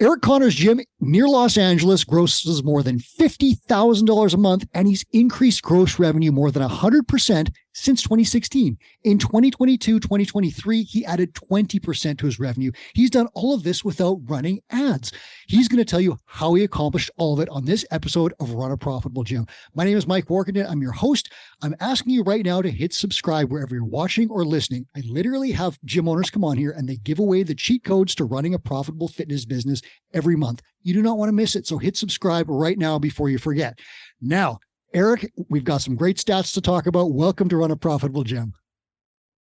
Eric Connor's gym near Los Angeles grosses more than $50,000 a month, and he's increased gross revenue more than 100% since 2016. In 2022, 2023, he added 20% to his revenue. He's done all of this without running ads. He's going to tell you how he accomplished all of it on this episode of Run a Profitable Gym. My name is Mike Workington. I'm your host. I'm asking you right now to hit subscribe wherever you're watching or listening. I literally have gym owners come on here and they give away the cheat codes to running a profitable fitness business every month. You do not want to miss it. So hit subscribe right now before you forget. Now, Eric, we've got some great stats to talk about. Welcome to Run a Profitable Gym.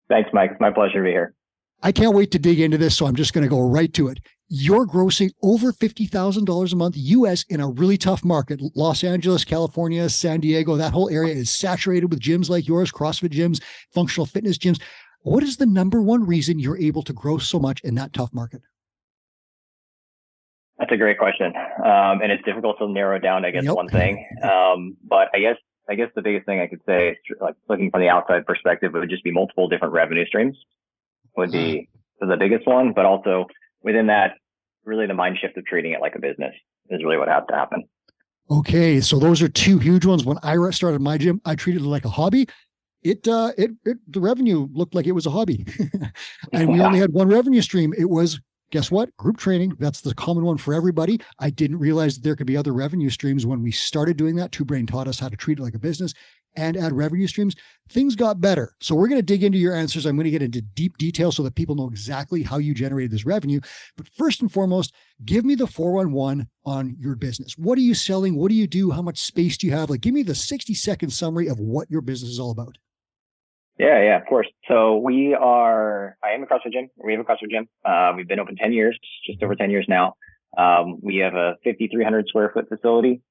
Thanks, Mike. It's my pleasure to be here. I can't wait to dig into this, so I'm just going to go right to it. You're grossing over $50,000 a month US in a really tough market. Los Angeles, California, San Diego, that whole area is saturated with gyms like yours, CrossFit gyms, functional fitness gyms. What is the number one reason you're able to gross so much in that tough market? That's a great question. And it's difficult to narrow down to, one thing. But I guess the biggest thing I could say is, like, looking from the outside perspective, it would just be multiple different revenue streams would be the biggest one. But also within that, really the mind shift of treating it like a business is really what has to happen. Okay. So those are two huge ones. When I started my gym, I treated it like a hobby. The revenue looked like it was a hobby and we only had one revenue stream. It was, guess what? Group training. That's the common one for everybody. I didn't realize that there could be other revenue streams. When we started doing that, Two Brain taught us how to treat it like a business and add revenue streams. Things got better. So we're going to dig into your answers. I'm going to get into deep detail so that people know exactly how you generated this revenue. But first and foremost, give me the 411 on your business. What are you selling? What do you do? How much space do you have? Like, give me the 60-second summary of what your business is all about. Yeah, of course. So I am a CrossFit gym. We have a CrossFit gym. We've been open 10 years, just over 10 years now. We have a 5,300 square foot facility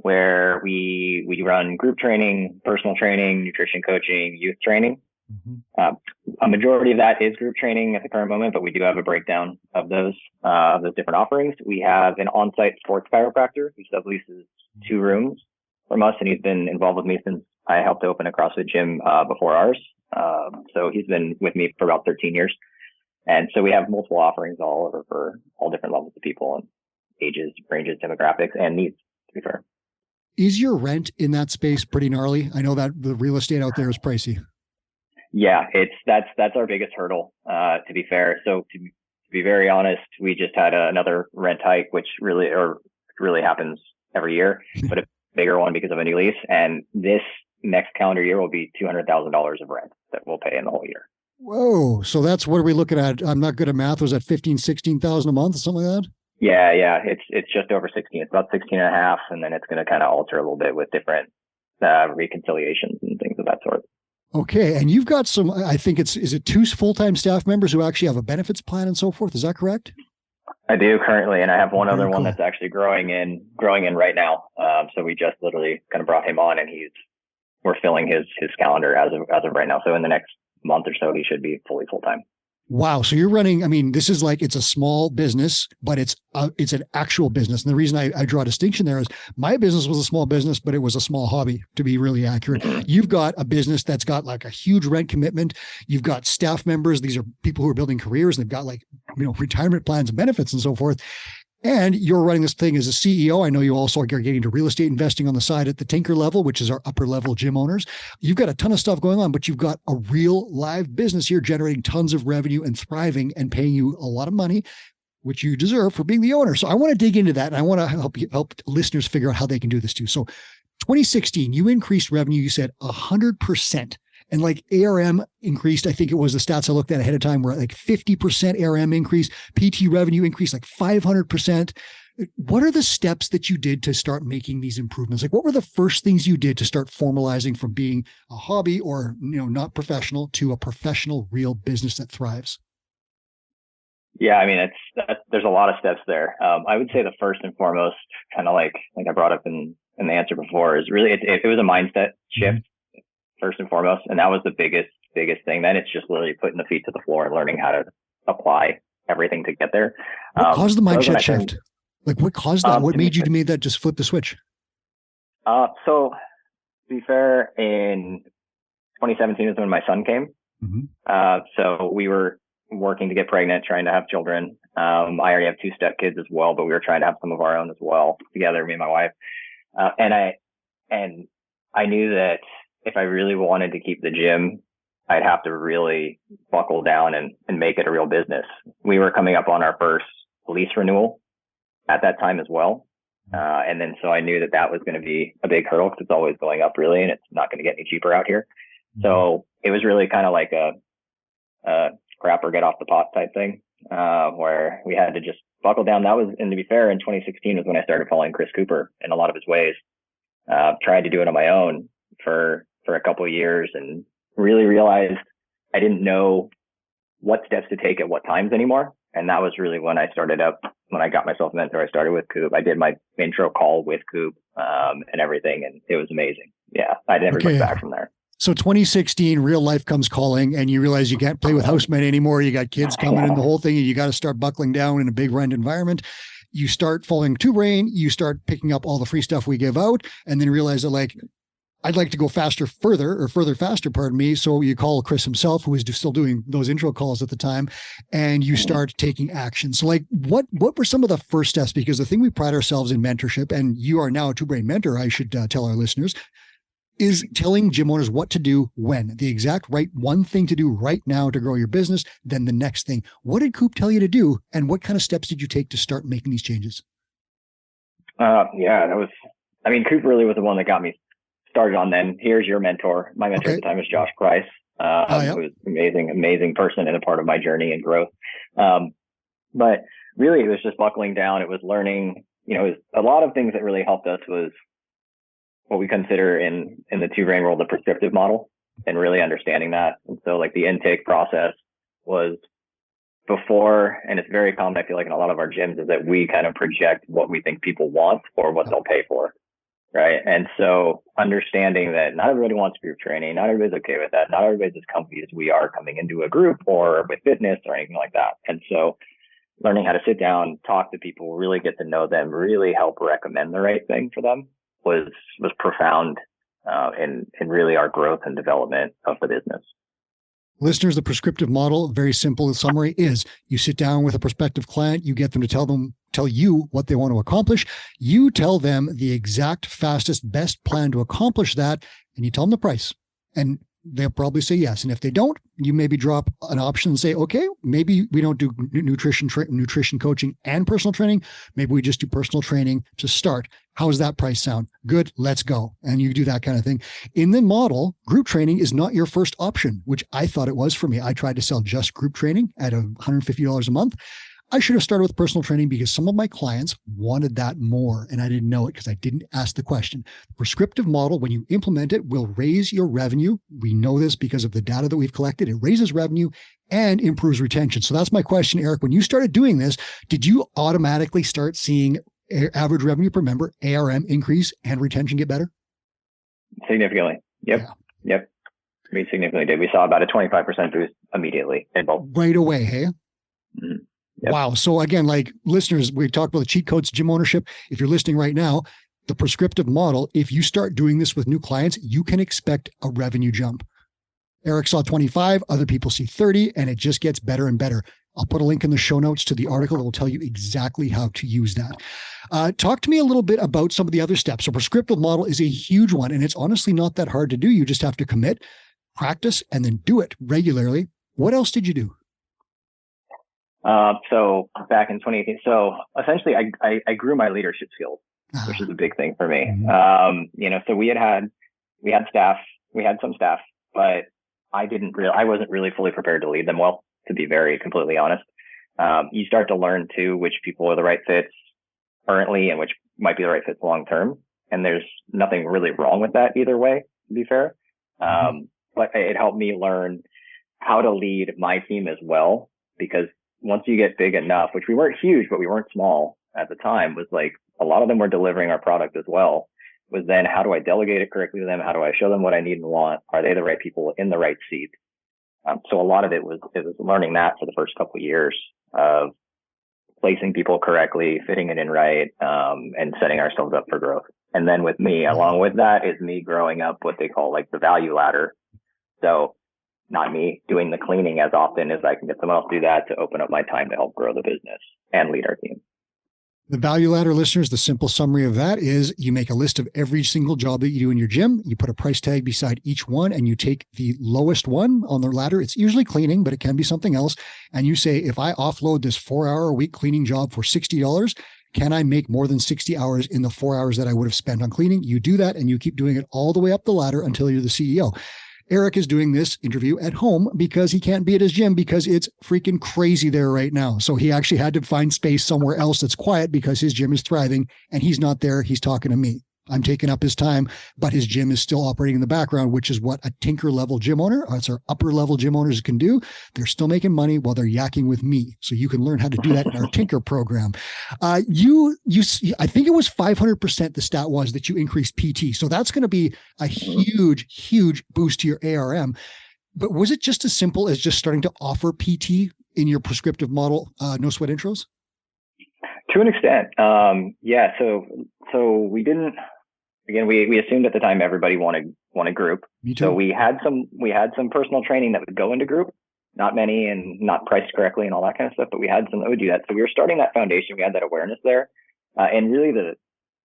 where we run group training, personal training, nutrition coaching, youth training. Mm-hmm. A majority of that is group training at the current moment, but we do have a breakdown of those different offerings. We have an on-site sports chiropractor who subleases 2 rooms from us, and he's been involved with me since I helped open a CrossFit gym before ours. So he's been with me for about 13 years. And so we have multiple offerings all over for all different levels of people and ages, ranges, demographics, and needs, to be fair. Is your rent in that space pretty gnarly? I know that the real estate out there is pricey. Yeah, that's our biggest hurdle, to be fair. So to be very honest, we just had another rent hike, which really happens every year, but a bigger one because of a new lease. And this next calendar year will be $200,000 of rent that we'll pay in the whole year. Whoa. So that's, what are we looking at? I'm not good at math. Was that 16,000 a month or something like that? Yeah. It's just over 16. It's about 16 and a half. And then it's going to kind of alter a little bit with different reconciliations and things of that sort. Okay. And you've got some, I think is it 2 full-time staff members who actually have a benefits plan and so forth? Is that correct? I do currently, and I have one other one that's actually growing in right now. So we just literally kind of brought him on, and we're filling his calendar as of right now. So in the next month or so, he should be fully full-time. Wow. So you're running, I mean, this is like, it's a small business, but it's an actual business. And the reason I draw a distinction there is my business was a small business, but it was a small hobby, to be really accurate. Mm-hmm. You've got a business that's got like a huge rent commitment. You've got staff members. These are people who are building careers, and they've got like, retirement plans and benefits and so forth. And you're running this thing as a CEO. I know you also are getting into real estate investing on the side at the Tinker level, which is our upper level gym owners. You've got a ton of stuff going on, but you've got a real live business here generating tons of revenue and thriving and paying you a lot of money, which you deserve for being the owner. So I want to dig into that. And I want to help listeners figure out how they can do this too. So 2016, you increased revenue, you said 100%. And like ARM increased, I think it was the stats I looked at ahead of time were like 50% ARM increase, PT revenue increased like 500%. What are the steps that you did to start making these improvements? Like, what were the first things you did to start formalizing from being a hobby or, not professional to a professional real business that thrives? Yeah, I mean, there's a lot of steps there. I would say the first and foremost, kind of like I brought up in the answer before, is really it was a mindset shift. Mm-hmm. First and foremost. And that was the biggest thing. Then it's just literally putting the feet to the floor and learning how to apply everything to get there. What caused the mindset shift? Like, what caused that? What made you make that just flip the switch? So to be fair, in 2017 is when my son came. Mm-hmm. So we were working to get pregnant, trying to have children. I already have 2 step kids as well, but we were trying to have some of our own as well together, me and my wife. And I knew that if I really wanted to keep the gym, I'd have to really buckle down and make it a real business. We were coming up on our first lease renewal at that time as well. And then so I knew that was going to be a big hurdle because it's always going up really, and it's not going to get any cheaper out here. So it was really kind of like a crap or get off the pot type thing, where we had to just buckle down. And to be fair, in 2016 was when I started following Chris Cooper in a lot of his ways. Tried to do it on my own for a couple of years and really realized I didn't know what steps to take at what times anymore. And that was really when I got myself a mentor. I started with Coop. I did my intro call with Coop, and everything. And it was amazing. Yeah. I never looked back from there. So 2016, real life comes calling and you realize you can't play with housemen anymore. You got kids coming in, the whole thing, and you got to start buckling down in a big rent environment. You start following Two Brain, you start picking up all the free stuff we give out, and then realize that I'd like to go faster, faster, pardon me. So you call Chris himself, who was still doing those intro calls at the time, and you start taking action. So what were some of the first steps? Because the thing we pride ourselves in mentorship, and you are now a Two Brain mentor, I should tell our listeners, is telling gym owners what to do when. The exact right one thing to do right now to grow your business, then the next thing. What did Coop tell you to do, and what kind of steps did you take to start making these changes? Coop really was the one that got me started on then. Here's your mentor. My mentor at the time was Josh Price, who was an amazing person and a part of my journey and growth. But really, it was just buckling down. It was learning, it was a lot of things that really helped us was what we consider in the Two Brain world, the prescriptive model, and really understanding that. And so the intake process was before, and it's very common, I feel like in a lot of our gyms, is that we kind of project what we think people want or what they'll pay for. Right. And so understanding that not everybody wants group training, not everybody's okay with that. Not everybody's as comfy as we are coming into a group or with fitness or anything like that. And so learning how to sit down, talk to people, really get to know them, really help recommend the right thing for them was profound in really our growth and development of the business. Listeners, the prescriptive model, very simple summary, is you sit down with a prospective client, you get them to tell you what they want to accomplish. You tell them the exact fastest, best plan to accomplish that, and you tell them the price. And they'll probably say yes. And if they don't, you maybe drop an option and say, okay, maybe we don't do nutrition coaching and personal training. Maybe we just do personal training to start. How does that price sound? Good, let's go. And you do that kind of thing. In the model, group training is not your first option, which I thought it was for me. I tried to sell just group training at $150 a month. I should have started with personal training because some of my clients wanted that more, and I didn't know it because I didn't ask the question. The prescriptive model, when you implement it, will raise your revenue. We know this because of the data that we've collected. It raises revenue and improves retention. So that's my question, Eric. When you started doing this, did you automatically start seeing average revenue per member, ARM, increase and retention get better? Significantly. Yep. Yeah. Yep. We significantly did. We saw about a 25% boost immediately in both. Right away, hey? Mm-hmm. Yep. Wow. So again, listeners, we talked about the cheat codes, gym ownership. If you're listening right now, the prescriptive model, if you start doing this with new clients, you can expect a revenue jump. Eric saw 25, other people see 30, and it just gets better and better. I'll put a link in the show notes to the article that will tell you exactly how to use that. Talk to me a little bit about some of the other steps. So prescriptive model is a huge one, and it's honestly not that hard to do. You just have to commit, practice, and then do it regularly. What else did you do? So back in 2018, so essentially I grew my leadership skills, which is a big thing for me. Mm-hmm. So we had staff, we had some staff, but I wasn't really fully prepared to lead them well, to be very completely honest. You start to learn too, which people are the right fits currently and which might be the right fits long-term. And there's nothing really wrong with that either way, to be fair. But it helped me learn how to lead my team as well, because once you get big enough, which we weren't huge, but we weren't small at the time, was a lot of them were delivering our product as well, was then how do I delegate it correctly to them? How do I show them what I need and want? Are they the right people in the right seats? So a lot of it was learning that for the first couple of years of placing people correctly, fitting it in right, and setting ourselves up for growth. And then with me, along with that is me growing up what they call the value ladder. So not me doing the cleaning as often as I can get someone else to do that to open up my time to help grow the business and lead our team. The value ladder, listeners, the simple summary of that is you make a list of every single job that you do in your gym. You put a price tag beside each one and you take the lowest one on the ladder. It's usually cleaning, but it can be something else. And you say, if I offload this 4-hour-a-week cleaning job for $60, can I make more than 60 hours in the 4 hours that I would have spent on cleaning? You do that and you keep doing it all the way up the ladder until you're the CEO. Eric is doing this interview at home because he can't be at his gym because it's freaking crazy there right now. So he actually had to find space somewhere else that's quiet because his gym is thriving and he's not there. He's talking to me. I'm taking up his time, but his gym is still operating in the background, which is what a tinker level gym owner, or it's our upper level gym owners can do. They're still making money while they're yakking with me. So you can learn how to do that in our tinker program. I think it was 500% the stat was that you increased PT. So that's going to be a huge, huge boost to your ARM. But was it just as simple as just starting to offer PT in your prescriptive model, no sweat intros? To an extent. Yeah. So we didn't, again, we assumed at the time everybody wanted group. Me too. So we had some personal training that would go into group, not many and not priced correctly and all that kind of stuff, but we had some that would do that. So we were starting that foundation. We had that awareness there. And really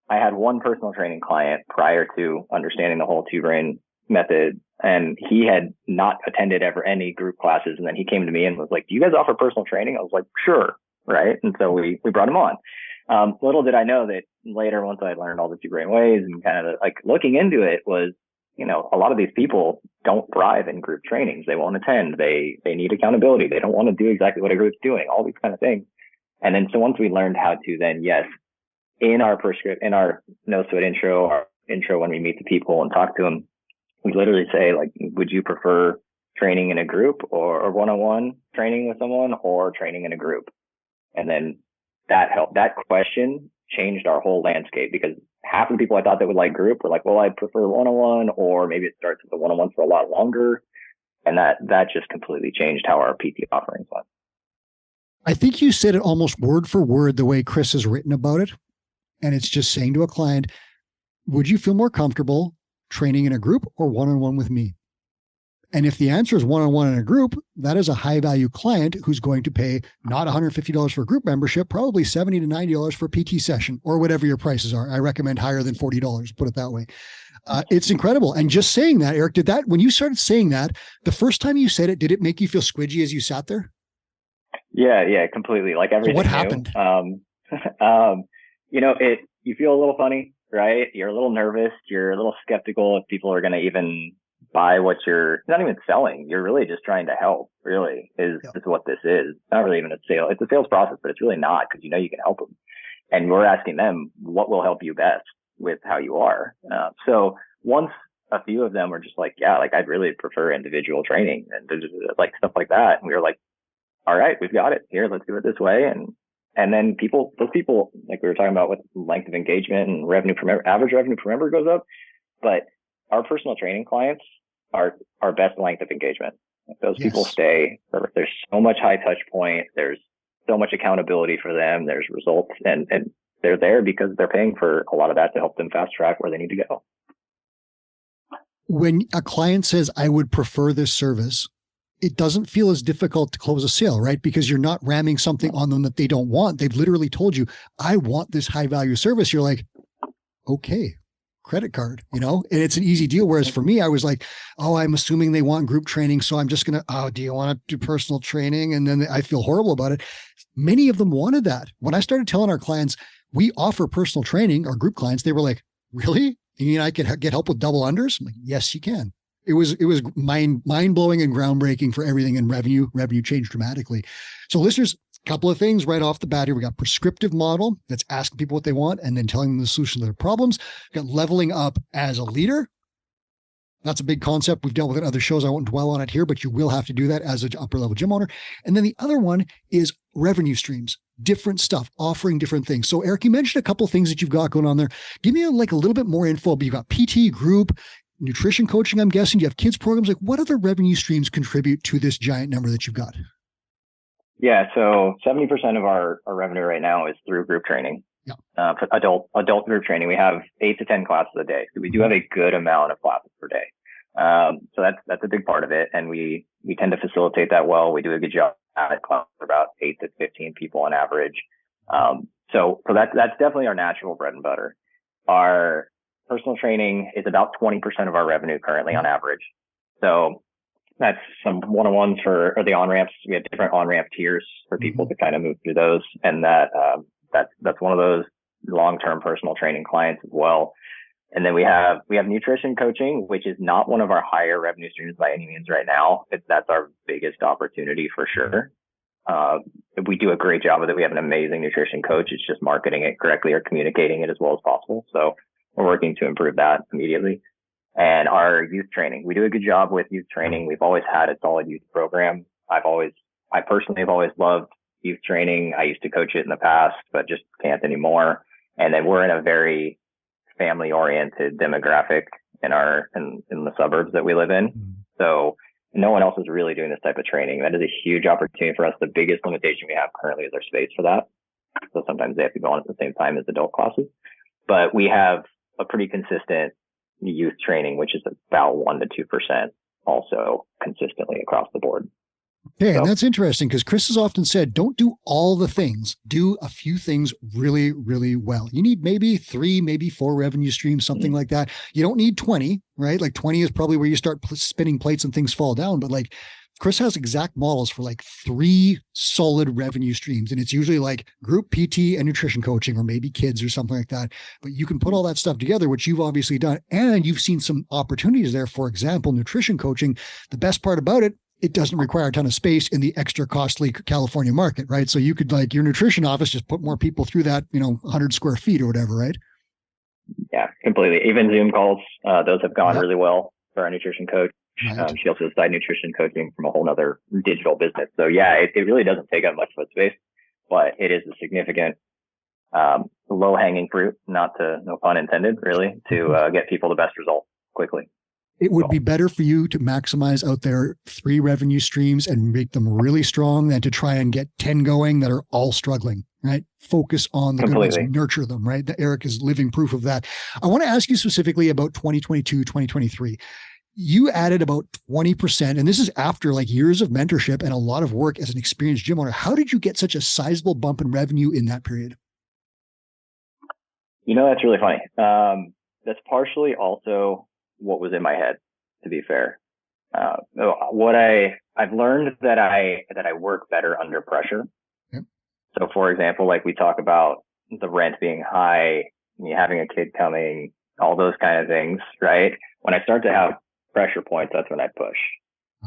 I had one personal training client prior to understanding the whole 2-brain method. And he had not attended ever any group classes. And then he came to me and was like, do you guys offer personal training? I was like, sure. Right. And so we brought him on. Little did I know that later, once I learned all the 2-brain ways and kind of like looking into it was, a lot of these people don't thrive in group trainings. They won't attend. They need accountability. They don't want to do exactly what a group's doing, all these kind of things. And then so once we learned how to then, yes, in our no sweat intro, our intro when we meet the people and talk to them, we literally say like, would you prefer training in a group or one-on-one training with someone or training in a group? And then that helped. That question changed our whole landscape because half of the people I thought that would like group were like, well, I prefer one-on-one, or maybe it starts with the one-on-one for a lot longer. And that just completely changed how our PT offerings went. I think you said it almost word for word the way Chris has written about it. And it's just saying to a client, would you feel more comfortable training in a group or one-on-one with me? And if the answer is one-on-one in a group, that is a high value client who's going to pay not $150 for a group membership, probably $70 to $90 for a PT session or whatever your prices are. I recommend higher than $40, put it that way. It's incredible. And just saying that, Eric, when you started saying that, the first time you said it, did it make you feel squidgy as you sat there? Yeah, completely. Like everything. So what happened? You feel a little funny, right? You're a little nervous. You're a little skeptical if people are going to even buy what you're not even selling. You're really just trying to help, really, is what this is. It's not really even a sale. It's a sales process, but it's really not, because you can help them. And we're asking them what will help you best with how you are. So once a few of them were just like, yeah, like I'd really prefer individual training and like stuff like that. And we were like, all right, we've got it here. Let's do it this way. And then those people, like we were talking about with length of engagement and average revenue per member goes up. But our personal training clients are our best length of engagement. Like those people stay. There's so much high touch point. There's so much accountability for them. There's results, and they're there because they're paying for a lot of that to help them fast track where they need to go. When a client says, I would prefer this service, it doesn't feel as difficult to close a sale, right? Because you're not ramming something on them that they don't want. They've literally told you, I want this high value service. You're like, okay, credit card, and it's an easy deal. Whereas for me, I was like, oh, I'm assuming they want group training. So I'm just going to, do you want to do personal training? And then I feel horrible about it. Many of them wanted that. When I started telling our clients, we offer personal training, our group clients, they were like, really? You mean I could get help with double unders? I'm like, yes, you can. It was mind blowing and groundbreaking for everything, and revenue changed dramatically. So listeners, a couple of things right off the bat here. We got prescriptive model that's asking people what they want and then telling them the solution to their problems. We got leveling up as a leader. That's a big concept. We've dealt with it in other shows. I won't dwell on it here, but you will have to do that as an upper level gym owner. And then the other one is revenue streams, different stuff, offering different things. So Eric, you mentioned a couple of things that you've got going on there. Give me a little bit more info. But you've got PT, group, nutrition coaching, I'm guessing. You have kids programs. Like, what other revenue streams contribute to this giant number that you've got? Yeah, so 70% of our revenue right now is through group training. Yeah. For adult group training, we have 8 to 10 classes a day. So we do have a good amount of classes per day. So that's a big part of it. And we tend to facilitate that well. We do a good job at class for about 8 to 15 people on average. So that's definitely our natural bread and butter. Our personal training is about 20% of our revenue currently on average. So that's some one-on-ones or the on-ramps. We have different on-ramp tiers for people to kind of move through those. And that's one of those long-term personal training clients as well. And then we have nutrition coaching, which is not one of our higher revenue streams by any means right now. That's our biggest opportunity for sure. We do a great job with it. We have an amazing nutrition coach. It's just marketing it correctly or communicating it as well as possible. So we're working to improve that immediately. And our youth training, we do a good job with youth training. We've always had a solid youth program. I personally have always loved youth training. I used to coach it in the past, but just can't anymore. And then we're in a very family oriented demographic in the suburbs that we live in. So no one else is really doing this type of training. That is a huge opportunity for us. The biggest limitation we have currently is our space for that. So sometimes they have to go on at the same time as adult classes, but we have a pretty consistent youth training, which is about 1% to 2% also consistently across the board. Yeah, and that's interesting because Chris has often said, don't do all the things, do a few things really, really well. You need maybe 3, maybe 4 revenue streams, something like that. You don't need 20, right? Like 20 is probably where you start spinning plates and things fall down. But like Chris has exact models for like 3 solid revenue streams. And it's usually like group PT and nutrition coaching, or maybe kids or something like that. But you can put all that stuff together, which you've obviously done. And you've seen some opportunities there. For example, nutrition coaching, the best part about it, it doesn't require a ton of space in the extra costly California market, right? So you could, like your nutrition office, just put more people through that, 100 square feet or whatever, right? Yeah, completely. Even Zoom calls, those have gone really well for our nutrition coach. Right. She also does side nutrition coaching from a whole nother digital business. So yeah, it really doesn't take up much of space, but it is a significant low hanging fruit, no pun intended, really, to get people the best result quickly. It would be better for you to maximize out there 3 revenue streams and make them really strong than to try and get 10 going that are all struggling, right? Focus on the good ones, nurture them, right? Eric is living proof of that. I want to ask you specifically about 2022, 2023. You added about 20%, and this is after like years of mentorship and a lot of work as an experienced gym owner. How did you get such a sizable bump in revenue in that period? That's really funny. That's partially also what was in my head, to be fair. I've learned that I work better under pressure. Yep. So for example, like we talk about the rent being high, having a kid coming, all those kind of things, right? When I start to have pressure points, that's when I push.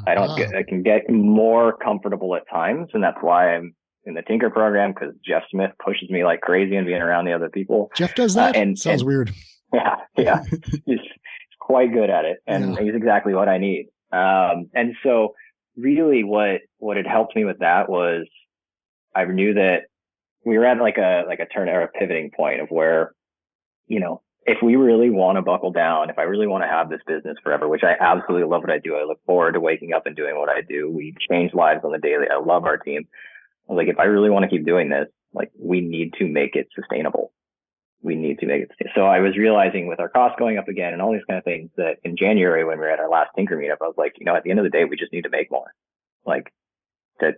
I can get more comfortable at times. And that's why I'm in the Tinker program, because Jeff Smith pushes me like crazy and being around the other people. Jeff does that? Sounds weird. Yeah. He's quite good at it, and he's exactly what I need. And so really what had helped me with that was I knew that we were at like a turn or a pivoting point of where, if we really want to buckle down, if I really want to have this business forever, which I absolutely love what I do. I look forward to waking up and doing what I do. We change lives on the daily. I love our team. I was like, if I really want to keep doing this, like we need to make it sustainable. So I was realizing with our costs going up again and all these kind of things that in January when we were at our last Tinker meetup, I was like, at the end of the day, we just need to make more. Like that,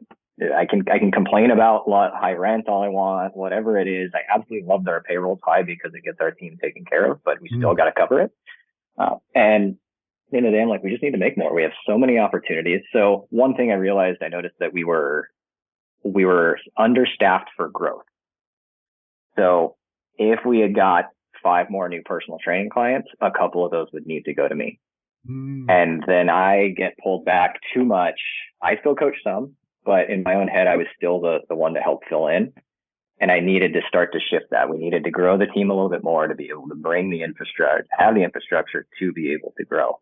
I can complain about high rent all I want, whatever it is. I absolutely love that our payroll's high because it gets our team taken care of, but we still got to cover it. And at the end of the day, I'm like, we just need to make more. We have so many opportunities. So one thing I noticed that we were understaffed for growth. So if we had got 5 more new personal training clients, a couple of those would need to go to me. And then I get pulled back too much. I still coach some, but in my own head, I was still the one to help fill in. And I needed to start to shift that. We needed to grow the team a little bit more to be able to bring the infrastructure, have the infrastructure to be able to grow.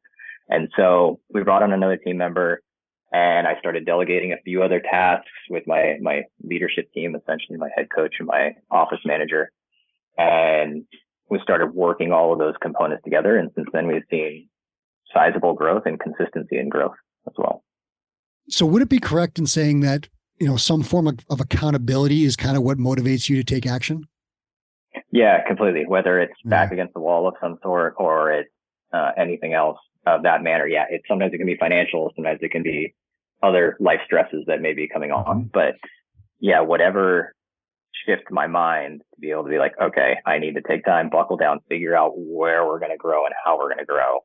And so we brought on another team member, and I started delegating a few other tasks with my leadership team, essentially my head coach and my office manager. And we started working all of those components together. And since then, we've seen sizable growth and consistency in growth as well. So would it be correct in saying that, some form of accountability is kind of what motivates you to take action? Yeah, completely. Whether it's back against the wall of some sort or it's anything else, of that manner. Yeah, sometimes it can be financial, sometimes it can be other life stresses that may be coming on. But yeah, whatever shift my mind to be able to be like, okay, I need to take time, buckle down, figure out where we're going to grow and how we're going to grow,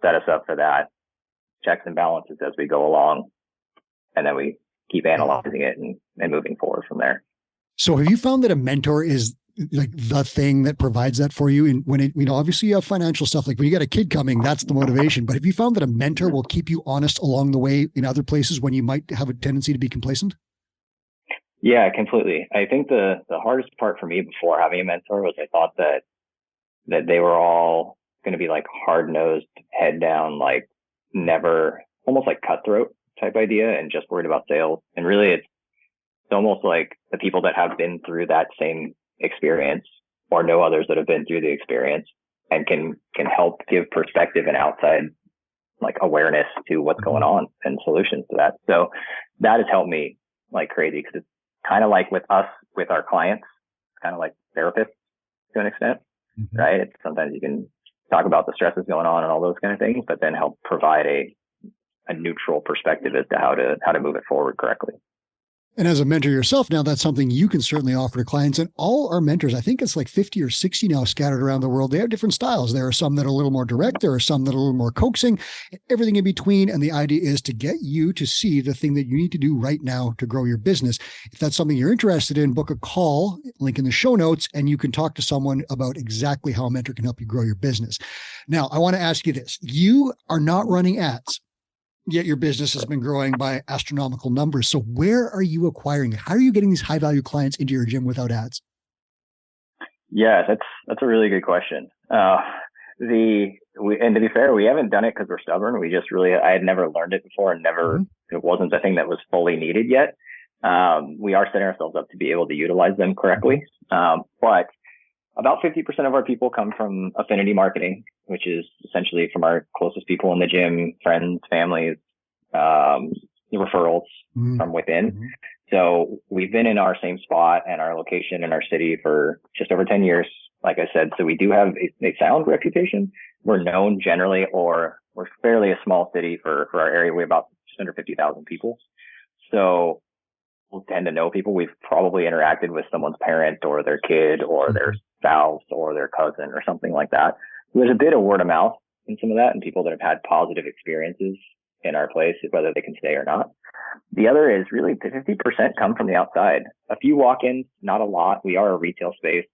set us up for that, checks and balances as we go along, and then we keep analyzing it and moving forward from there. So have you found that a mentor is like the thing that provides that for you? And when it, obviously you have financial stuff, like when you got a kid coming, that's the motivation. But have you found that a mentor will keep you honest along the way in other places when you might have a tendency to be complacent? Yeah, completely. I think the hardest part for me before having a mentor was I thought that they were all going to be like hard nosed, head down, like never, almost like cutthroat type idea and just worried about sales. And really it's almost like the people that have been through that same experience or know others that have been through the experience and can help give perspective and outside like awareness to what's going on and solutions to that. So that has helped me like crazy because it's kind of like with us, with our clients, it's kind of like therapists to an extent, right? It's sometimes you can talk about the stresses going on and all those kind of things, but then help provide a neutral perspective as to how to move it forward correctly. And as a mentor yourself now, that's something you can certainly offer to clients. And all our mentors, I think it's like 50 or 60 now scattered around the world. They have different styles. There are some that are a little more direct. There are some that are a little more coaxing, everything in between. And the idea is to get you to see the thing that you need to do right now to grow your business. If that's something you're interested in, book a call, link in the show notes, and you can talk to someone about exactly how a mentor can help you grow your business. Now, I want to ask you this. You are not running ads, yet your business has been growing by astronomical numbers. So where are you acquiring? How are you getting these high value clients into your gym without ads? Yeah, that's a really good question. And to be fair, we haven't done it because we're stubborn. I had never learned it before and it wasn't the thing that was fully needed yet. We are setting ourselves up to be able to utilize them correctly. But about 50% of our people come from affinity marketing, which is essentially from our closest people in the gym, friends, families, referrals from within. So we've been in our same spot and our location in our city for just over 10 years, like I said. So we do have a sound reputation. We're known generally, or we're fairly a small city for our area. We have about just under 50,000 people. So we'll tend to know people. We've probably interacted with someone's parent or their kid or their spouse or their cousin or something like that. There's a bit of word of mouth in some of that and people that have had positive experiences in our place, whether they can stay or not. The other is really 50% come from the outside. A few walk-ins, not a lot. We are a retail space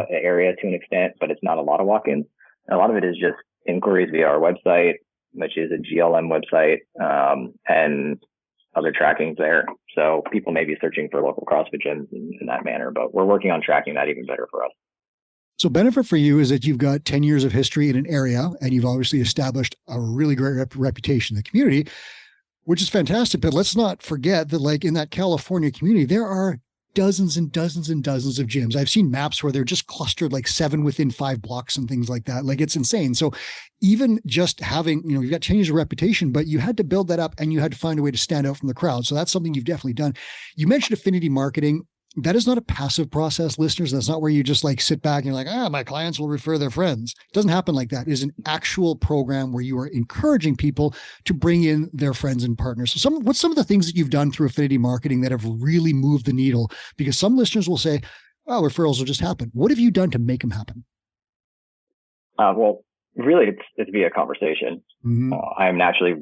area to an extent, but it's not a lot of walk-ins. And a lot of it is just inquiries via our website, which is a GLM website, and other trackings there. So people may be searching for local CrossFit gyms in that manner, but we're working on tracking that even better for us. So benefit for you is that you've got 10 years of history in an area and you've obviously established a really great reputation in the community, which is fantastic. But let's not forget that like in that California community, there are dozens and dozens and dozens of gyms. I've seen maps where they're just clustered like 7 within 5 blocks and things like that. Like it's insane. So even just having, you've got 10 years of reputation, but you had to build that up and you had to find a way to stand out from the crowd. So that's something you've definitely done. You mentioned affinity marketing. That is not a passive process, listeners. That's not where you just like sit back and you're like, my clients will refer their friends. It doesn't happen like that. It is an actual program where you are encouraging people to bring in their friends and partners. So what's some of the things that you've done through affinity marketing that have really moved the needle? Because some listeners will say, referrals will just happen. What have you done to make them happen? Well, really it's via conversation. I'm naturally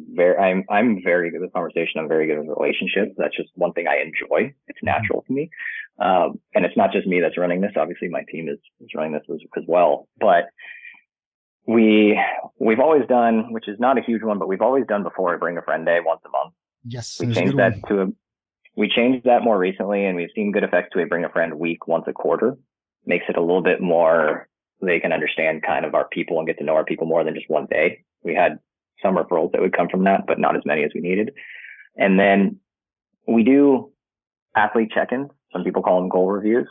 I'm very good with conversation. I'm very good with relationships. That's just one thing I enjoy. It's natural to me. And it's not just me that's running this. Obviously my team is running this as well, but we've always done, which is not a huge one, but we've always done before a bring a friend day once a month. Yes. We changed that more recently and we've seen good effects to a bring a friend week once a quarter. Makes it a little bit more, they can understand kind of our people and get to know our people more than just one day. We had some referrals that would come from that, but not as many as we needed. And then we do athlete check-ins. Some people call them goal reviews.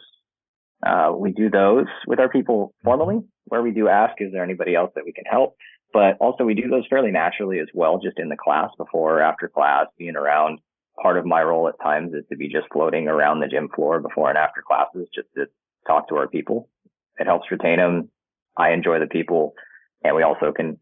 We do those with our people formally, where we do ask, is there anybody else that we can help? But also we do those fairly naturally as well, just in the class, before or after class, being around. Part of my role at times is to be just floating around the gym floor before and after classes, just to talk to our people. It helps retain them. I enjoy the people. And we also can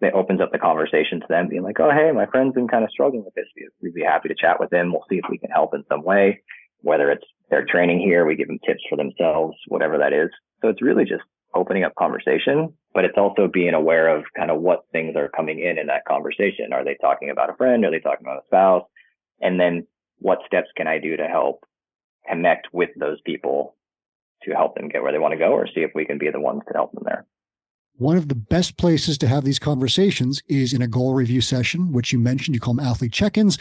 it opens up the conversation to them being like, oh, hey, my friend's been kind of struggling with this. We'd be happy to chat with them. We'll see if we can help in some way, whether it's their training here, we give them tips for themselves, whatever that is. So it's really just opening up conversation, but it's also being aware of kind of what things are coming in that conversation. Are they talking about a friend? Are they talking about a spouse? And then what steps can I do to help connect with those people to help them get where they want to go, or see if we can be the ones to help them there. One of the best places to have these conversations is in a goal review session, which you mentioned, you call them athlete check-ins.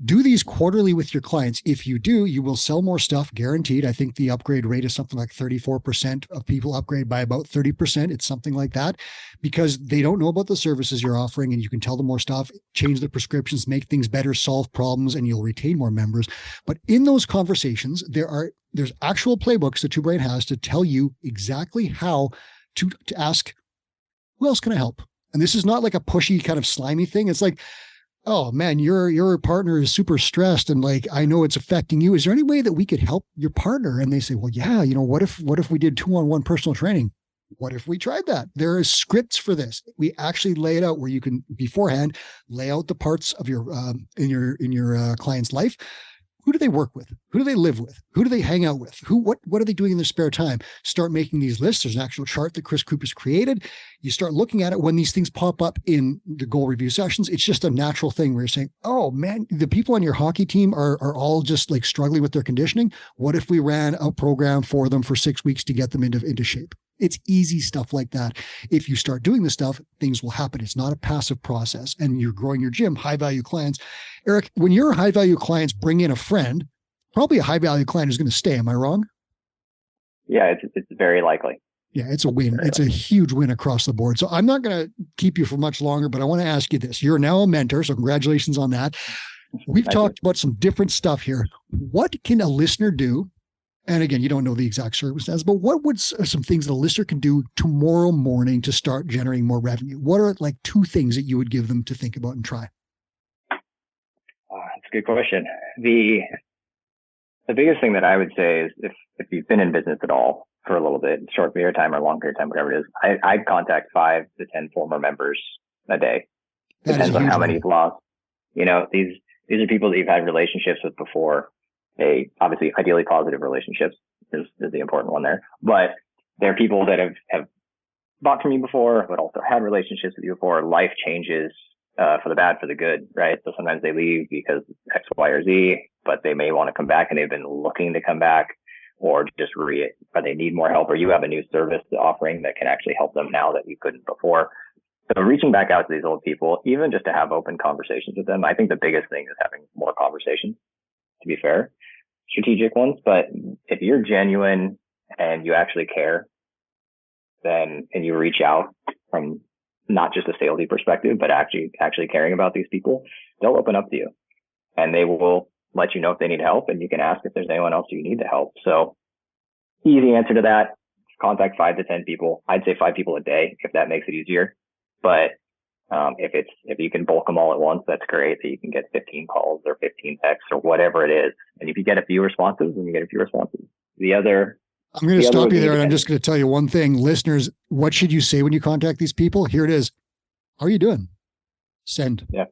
Do these quarterly with your clients. If you do, you will sell more stuff, guaranteed. I think the upgrade rate is something like 34% of people upgrade by about 30%. It's something like that, because they don't know about the services you're offering, and you can tell them more stuff, change the prescriptions, make things better, solve problems, and you'll retain more members. But in those conversations, there's actual playbooks that Two Brain has to tell you exactly how to ask, who else can I help? And this is not like a pushy kind of slimy thing. It's like, oh man, your partner is super stressed, and like, I know it's affecting you. Is there any way that we could help your partner? And they say, well, yeah, what if we did 2-on-1 personal training? What if we tried that? There are scripts for this. We actually lay it out where you can beforehand lay out the parts of your in your client's life. Who do they work with? Who do they live with? Who do they hang out with? What are they doing in their spare time? Start making these lists. There's an actual chart that Chris Coop has created. You start looking at it when these things pop up in the goal review sessions. It's just a natural thing where you're saying, oh man, the people on your hockey team are all just like struggling with their conditioning. What if we ran a program for them for 6 weeks to get them into shape? It's easy stuff like that. If you start doing this stuff, things will happen. It's not a passive process, and you're growing your gym, high value clients. Eric, when your high value clients bring in a friend, probably a high value client is going to stay. Am I wrong? Yeah, it's very likely. Yeah, it's a win. It's a huge win across the board. So I'm not going to keep you for much longer, but I want to ask you this. You're now a mentor, so congratulations on that. We've talked about some different stuff here. What can a listener do? And again, you don't know the exact circumstances, but what would some things that a listener can do tomorrow morning to start generating more revenue? What are like 2 things that you would give them to think about and try? That's a good question. The biggest thing that I would say is if you've been in business at all for a little bit, short period of time or long period of time, whatever it is, I'd contact 5 to 10 former members a day. Depends on how many you've lost. These are people that you've had relationships with before. Obviously, ideally positive relationships is the important one there. But they're people that have bought from you before, but also had relationships with you before. Life changes for the bad, for the good, right? So sometimes they leave because X, Y, or Z, but they may want to come back, and they've been looking to come back, or just or they need more help, or you have a new service offering that can actually help them now that you couldn't before. So reaching back out to these old people, even just to have open conversations with them, I think the biggest thing is having more conversations, to be fair, strategic ones. But if you're genuine and you actually care, and you reach out from not just a salesy perspective, but actually caring about these people, they'll open up to you, and they will let you know if they need help, and you can ask if there's anyone else you need to help. So easy answer to that, contact 5 to 10 people. I'd say 5 people a day if that makes it easier. But if you can bulk them all at once, that's great. So you can get 15 calls or 15 texts or whatever it is. And if you get a few responses, then you get a few responses. I'm going to stop you there, and I'm just going to tell you one thing. Listeners, what should you say when you contact these people? Here it is. How are you doing? Send. Yeah.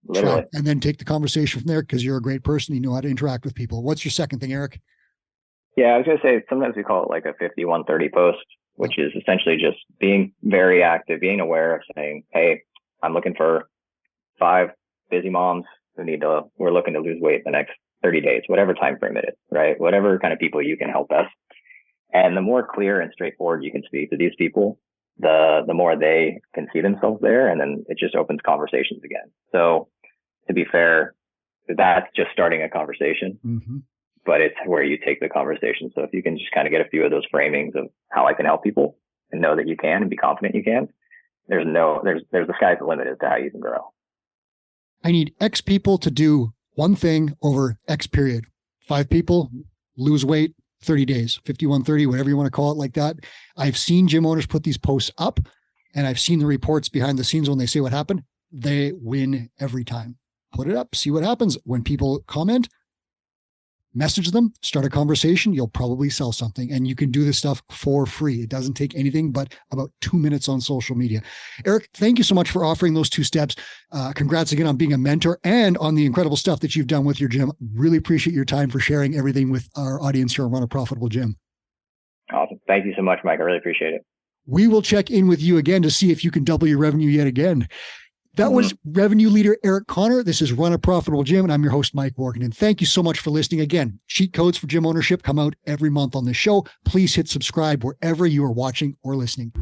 Literally. And then take the conversation from there, because you're a great person. You know how to interact with people. What's your second thing, Eric? Yeah, I was going to say, sometimes we call it like a 50-130 post, which is essentially just being very active, being aware of saying, hey, I'm looking for 5 busy moms we're looking to lose weight the next 30 days, whatever time frame it is, right? Whatever kind of people you can help best. And the more clear and straightforward you can speak to these people, the more they can see themselves there. And then it just opens conversations again. So to be fair, that's just starting a conversation. Mm-hmm. But it's where you take the conversation. So if you can just kind of get a few of those framings of how I can help people and know that you can and be confident you can, there's the sky's the limit as to how you can grow. I need X people to do one thing over X period. 5 people lose weight, 30 days, 51-30, whatever you want to call it, like that. I've seen gym owners put these posts up, and I've seen the reports behind the scenes when they say what happened. They win every time. Put it up, see what happens. When people comment, message them, start a conversation. You'll probably sell something, and you can do this stuff for free. It doesn't take anything but about 2 minutes on social media. Eric, thank you so much for offering those 2 steps. Congrats again on being a mentor and on the incredible stuff that you've done with your gym. Really appreciate your time for sharing everything with our audience here on Run a Profitable Gym. Awesome. Thank you so much, Mike. I really appreciate it. We will check in with you again to see if you can double your revenue yet again. That was revenue leader Eric Connor. This is Run a Profitable Gym, and I'm your host, Mike Morgan. And thank you so much for listening. Again, cheat codes for gym ownership come out every month on this show. Please hit subscribe wherever you are watching or listening.